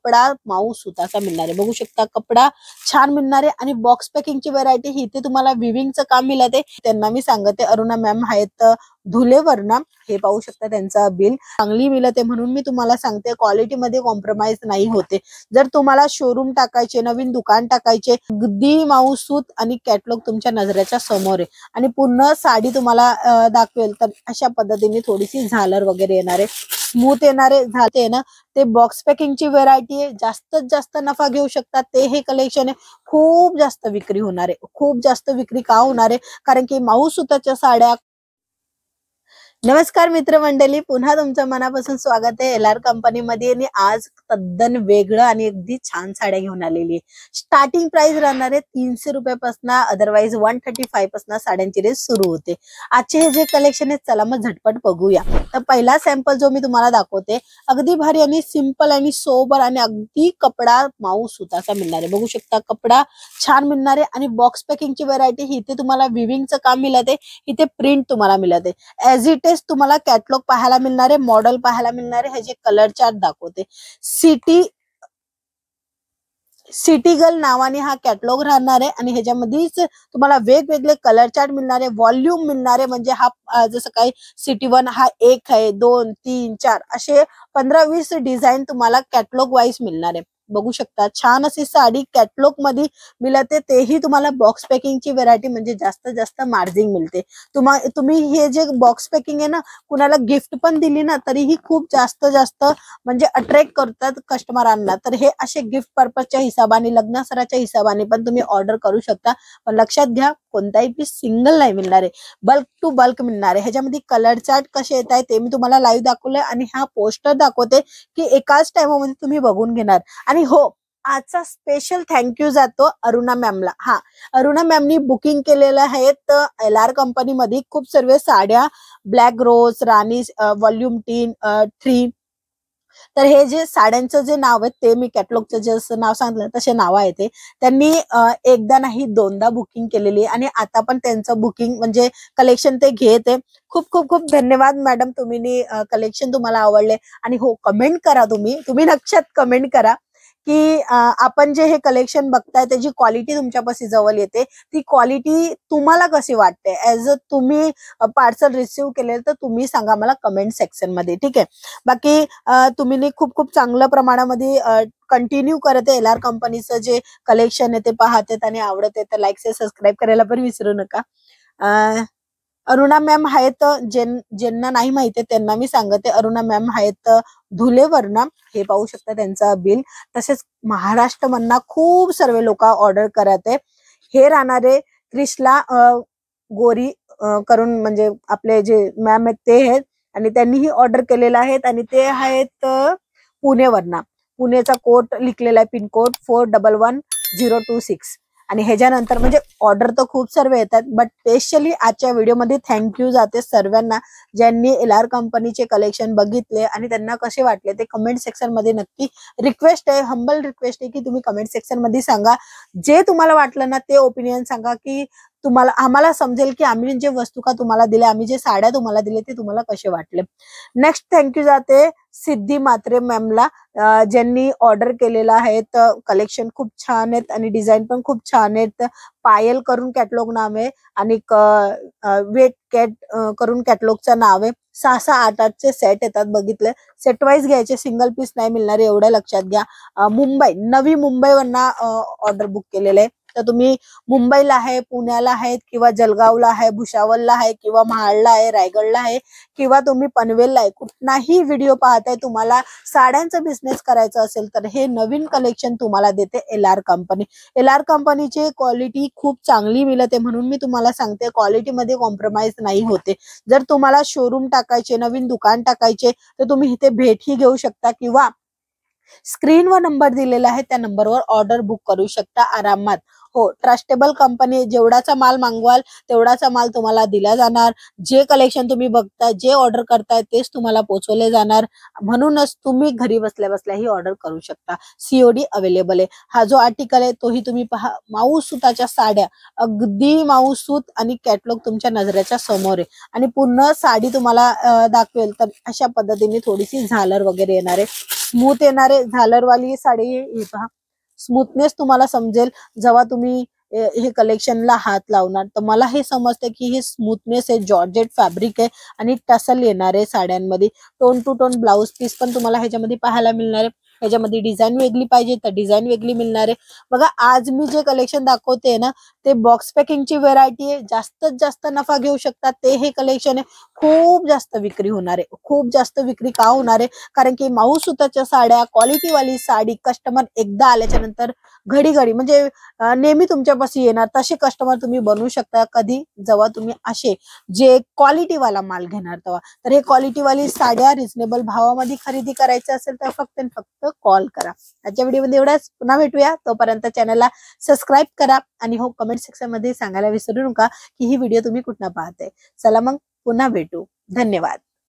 कपडा माऊ सुताचा मिळणार आहे। बघू शकता कपडा छान मिळणार आहे आणि बॉक्स पॅकिंगची व्हरायटी ही इथे तुम्हाला विविंगचं काम मिळते। त्यांना मी सांगते अरुणा मॅम आहेत धुलेवरना, हे पाहू शकता त्यांचं बिल चांगली मिळते म्हणून मी तुम्हाला सांगते क्वालिटी मध्ये कॉम्प्रोमाइज नाही होते। जर तुम्हाला शोरूम टाकायचे, नवीन दुकान टाकायचे, अगदी माऊ सूत आणि कॅटलॉग तुमच्या नजरेच्या समोर आहे आणि पूर्ण साडी तुम्हाला दाखवेल तर अशा पद्धतीने थोडीशी झालर वगैरे येणार आहे, स्मूथ येणारे झाते ना ते बॉक्स पॅकिंगची व्हरायटी आहे। जास्तीत जास्त नफा घेऊ शकतात ते हे कलेक्शन आहे। खूप जास्त विक्री होणार आहे, खूप जास्त विक्री का होणार आहे कारण की माऊ सुताच्या साड्या। नमस्कार मित्रमंडळी, पुन्हा तुमचं मनापासून स्वागत आहे LR कंपनीमध्ये आणि आज तद्दन वेगळं आणि अगदी छान साड्या घेऊन आलेली आहे। स्टार्टिंग प्राइस राहणार आहे 300 रुपयापासून, अदरवाइज 135 पासून साड्यांची रेंज सुरू होते। आजचे हे जे कलेक्शन आहे चला मग झटपट बघूया। तर पहिला सॅम्पल जो मी तुम्हाला दाखवते अगदी भारी आणि सिंपल आणि सोबर आणि अगदी कपडा माऊ सुताचा मिळणार आहे। बघू शकता कपडा छान मिळणार आहे आणि बॉक्स पॅकिंगची व्हरायटी ही इथे तुम्हाला विविंगचं काम मिळते, इथे प्रिंट तुम्हाला मिळते। ॲज इट इज तुम्हाला कॅटलॉग पाहायला मिळणार आहे, मॉडेल पाहायला मिळणार आहे। हे जे कलर चार्ट दाखवते सिटी गर्ल नावाने हा कॅटलॉग राहणार आहे आणि ह्याच्यामध्येच तुम्हाला वेगवेगळे कलर चार्ट मिळणार आहे, व्हॉल्यूम मिळणार आहे। म्हणजे हा जसं काही सिटी 1 हा 1 आहे, 2 3 4 असे 15-20 डिझाईन तुम्हाला कॅटलॉग वाईज मिळणार आहे। बघू शकता छान अशी साडी कॅटलॉग मध्ये मिळते, तेही तुम्हाला बॉक्स पॅकिंगची व्हरायटी म्हणजे जास्तीत जास्त मार्जिन मिळते। तुम्ही हे जे बॉक्स पॅकिंग आहे ना कुणाला गिफ्ट पण दिली ना तरीही खूप जास्त म्हणजे अट्रॅक्ट करतात कस्टमरांना। तर हे असे गिफ्ट पर्पजच्या हिशोबाने, लग्नासराच्या हिशोबाने पण तुम्ही ऑर्डर करू शकता। पण लक्षात घ्या कोणताही पीस सिंगल नाही मिळणार आहे, बल्क टू बल्क मिळणार आहे। ह्याच्यामध्ये कलर चार्ट कसे येत आहे ते मी तुम्हाला लाईव्ह दाखवलंय आणि हा पोस्टर दाखवते की एकाच टाइममध्ये तुम्ही बघून घेणार। आणि हो, आजचा स्पेशल थँक्यू जातो अरुणा मॅमला। हा, अरुणा मॅमनी बुकिंग केलेलं आहे तर LR कंपनीमध्ये खूप सर्व साड्या, ब्लॅक रोज, राणी व्हॉल्यूम 3। तर हे जे साड्यांचं जे नाव आहे ते मी कॅटलॉगचं जसं नाव सांगितलं तसे नाव आहे ते त्यांनी एकदा नाही दोनदा बुकिंग केलेली आणि आता पण त्यांचं बुकिंग म्हणजे कलेक्शन ते घेत आहे। खूप खूप खूप धन्यवाद मॅडम, तुम्ही कलेक्शन तुम्हाला आवडले आणि हो कमेंट करा, तुम्ही नक्कीच कमेंट करा की आपण जे हे कलेक्शन बघताय त्याची क्वालिटी तुमच्यापाशी जवळ येते, ती क्वालिटी तुम्हाला कशी वाटते। ॲज अ तुम्ही पार्सल रिसीव्ह केले तर तुम्ही सांगा मला कमेंट सेक्शन मध्ये, ठीक आहे। बाकी तुम्ही खूप खूप चांगल्या प्रमाणामध्ये कंटिन्यू करत आहे LR कंपनीचं जे कलेक्शन आहे ते पाहते आणि आवडत आहे तर लाईक शेअर सबस्क्राईब करायला पण विसरू नका। अरुणा मॅम आहेत, ज्यांना नाही माहिती त्यांना मी सांगते अरुणा मॅम आहेत धुलेवरना, हे पाहू शकता त्यांचं बिल। तसेच महाराष्ट्र मधना खूप सर्व लोक ऑर्डर करत आहे। हे राहणारे क्रिशला गोरी करून म्हणजे आपले जे मॅम आहेत ते आहेत आणि त्यांनीही ऑर्डर केलेला आहे आणि ते आहेत पुणेवरना। पुणेचा कोड लिखलेला आहे पिनकोड 411026 आणि ह्याच्यानंतर म्हणजे ऑर्डर तर खूप सर्व येतात बट स्पेशली आजच्या व्हिडिओमध्ये थँक्यू जाते सर्वांना ज्यांनी LR कंपनीचे कलेक्शन बघितले आणि त्यांना कसे वाटले ते कमेंट सेक्शन मध्ये नक्की रिक्वेस्ट आहे, हंबल रिक्वेस्ट आहे की तुम्ही कमेंट सेक्शन मध्ये सांगा। जे तुम्हाला वाटलं ना ते ओपिनियन सांगा की तुम्हाला आम्हाला समजेल की आम्ही जे वस्तू का तुम्हाला दिले, आम्ही जे साड्या तुम्हाला दिले ते तुम्हाला कसे वाटले। नेक्स्ट थँक्यू जाते सिद्धी म्हात्रे मॅमला, ज्यांनी ऑर्डर केलेला आहे। कलेक्शन खूप छान आहेत आणि डिझाईन पण खूप छान आहेत। पायल करून कॅटलॉग नाव आहे आणि वेट कॅट करून कॅटलॉगचं नाव आहे। 6-8चे सेट येतात, बघितले सेट वाईज घ्यायचे, सिंगल पीस नाही मिळणार एवढं लक्षात घ्या। नवी मुंबईवरना ऑर्डर बुक केलेलं आहे तर तुम्ही मुंबईला आहे, पुण्याला आहे किंवा जळगावला आहे, भुसावळला आहे किंवा महाडला आहे, रायगडला आहे किंवा तुम्ही पनवेलला आहे, कुठलाही व्हिडिओ पाहताय तुम्हाला साड्यांचा बिझनेस करायचा असेल तर हे नवीन कलेक्शन तुम्हाला देते LR कंपनी। LR कंपनीची क्वालिटी खूप चांगली मिळते म्हणून मी तुम्हाला सांगते क्वालिटी मध्ये कॉम्प्रोमाइज नाही होते। जर तुम्हाला शोरूम टाकायचे, नवीन दुकान टाकायचे तर तुम्ही इथे भेटही घेऊ शकता किंवा स्क्रीनवर नंबर दिलेला आहे त्या नंबरवर ऑर्डर बुक करू शकता आरामात। हो, ट्रस्टेबल कंपनी, जेवढाचा माल मागवाल तेवढाचा माल तुम्हाला दिला जाणार. जे कलेक्शन तुम्ही बघताय, जे ऑर्डर करताय तेच तुम्हाला पोहोचवले जाणार. म्हणूनच तुम्ही घरी बसल्या बसल्या ही ऑर्डर करू शकता. सीओडी अवेलेबल आहे. हा जो आर्टिकल आहे तोही तुम्ही पहा. माऊस सुताच्या साड्या, अगदी माऊस सूत आणि कॅटलॉग तुमच्या नजरेच्या समोर आहे आणि पूर्ण साडी तुम्हाला दाखवेल. तर अशा पद्धतीने थोडीशी झालर वगैरे येणार आहे, स्मूथ येणारे झालरवाली साडी. ही पहा, स्मूथनेस तुम्हाला समजेल जेव्हा तुम्ही हे कलेक्शनला हात लावणार. तर मला हे समजते की हे स्मूथनेस आहे, जॉर्जेट फॅब्रिक आहे आणि टसल येणार आहे साड्यांमध्ये. Tone to tone blouse piece पण तुम्हाला ह्याच्यामध्ये पाहायला मिळणार आहे. ह्याच्यामध्ये डिझाईन वेगळी पाहिजे तर डिझाईन वेगळी मिळणार आहे. बघा, आज मी जे कलेक्शन दाखवते ना ते बॉक्स पॅकिंगची व्हेरायटी आहे. जास्तीत जास्त नफा घेऊ शकतात ते हे कलेक्शन आहे. खूप जास्त विक्री होणार आहे. खूप जास्त विक्री का होणार आहे? कारण की माऊस सुताच्या साड्या, क्वालिटीवाली साडी कस्टमर एकदा आल्याच्या नंतर घडी घडी म्हणजे नेहमी तुमच्यापाशी येणार. तसे कस्टमर तुम्ही बनवू शकता. कधी? जेव्हा तुम्ही असे जे क्वालिटीवाला माल घेणार तेव्हा. तर हे क्वालिटीवाली साड्या रिझनेबल भावामध्ये खरेदी करायचं असेल तर फक्त आणि फक्त कॉल करा. आजच्या व्हिडिओमध्ये एवढंच. पुन्हा भेटूया. तोपर्यंत चॅनलला सबस्क्राईब करा आणि हो, कमेंट सेक्शन मध्ये सांगायला विसरू नका की ही व्हिडिओ तुम्ही कुठनं पाहताय. चला मग पुन्हा भेटू. धन्यवाद.